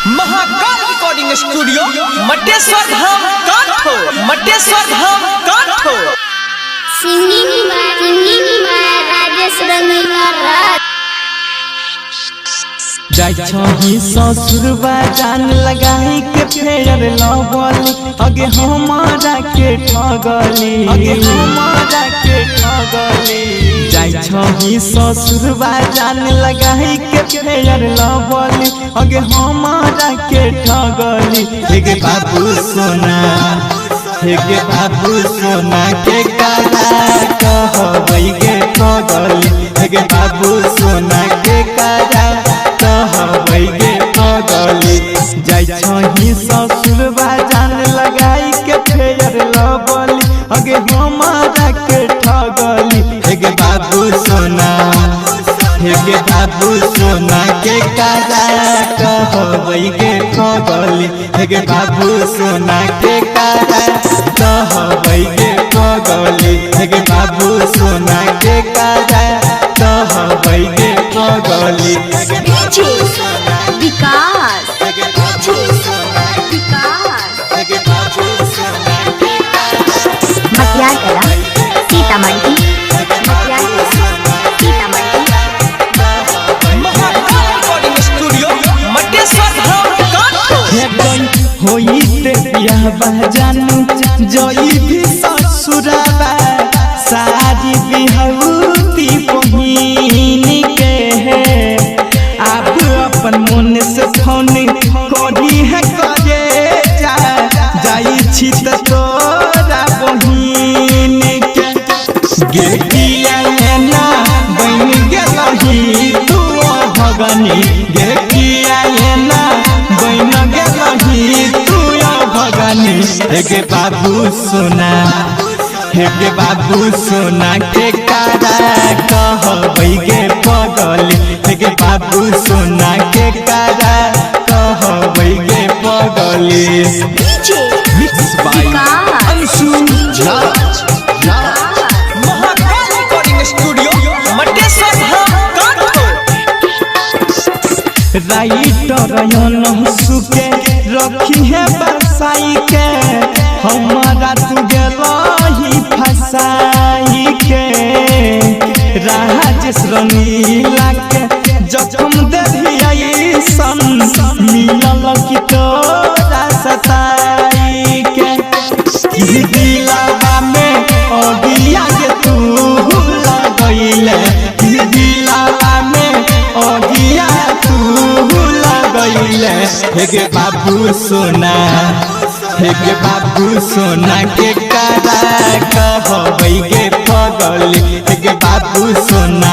Mahakal recording studio Mateshwar Dham काठो singing Rajesh रंगीला जाई ससुरबा जान लगाई के फेर लवली अगे हमारा के ठगली जाई ससुरबा जान लगाई के फेर लवली अगे हमारा के ठगली हे बाबू सोना के काला कहबै गे ठगली हे बाबू सोना के काला कहबै पगली जाई ससुरबा जान लगाई के फेर लवली अगे हमारा के ठगली हे बाबू सोना के काला कहबै गे पगली हे बाबू सोना के काला कहबै गे पगली हे बाबू सोना के काला कहबै गे पगली विकास मटियाला सीतामढ़ी महाकाल रिकॉर्डिंग स्टूडियो मटेश्वर धाम काठो होई ते बियाह जानू जई भी ससुराबा सारी बिहौती पहिन के आप अपन मन से फोन करी है करे जाई छी त तोरा बहिन के गे किया ना बन गेलही तू भगनी गे किया ना बन गेलही तू भगनी हे बाबू सोना के कारा कहबै गे पगली हे बाबू सोना के कारा कहबै गे पगली mix by Anshu Raj Mahakal recording studio Mateshwar Dham काठो राइटर सुके रखी है बसाई के हमारा तू गेलही फसाई के राजेश रंगीला के जखम देही सन मिलल की तोरा सताई के दिलवा में अगिया के तू लगैले दिलवा में अगिया तू लगैले हे बाबू सोना के कारा कहबै गे पगली हे बाबू सोना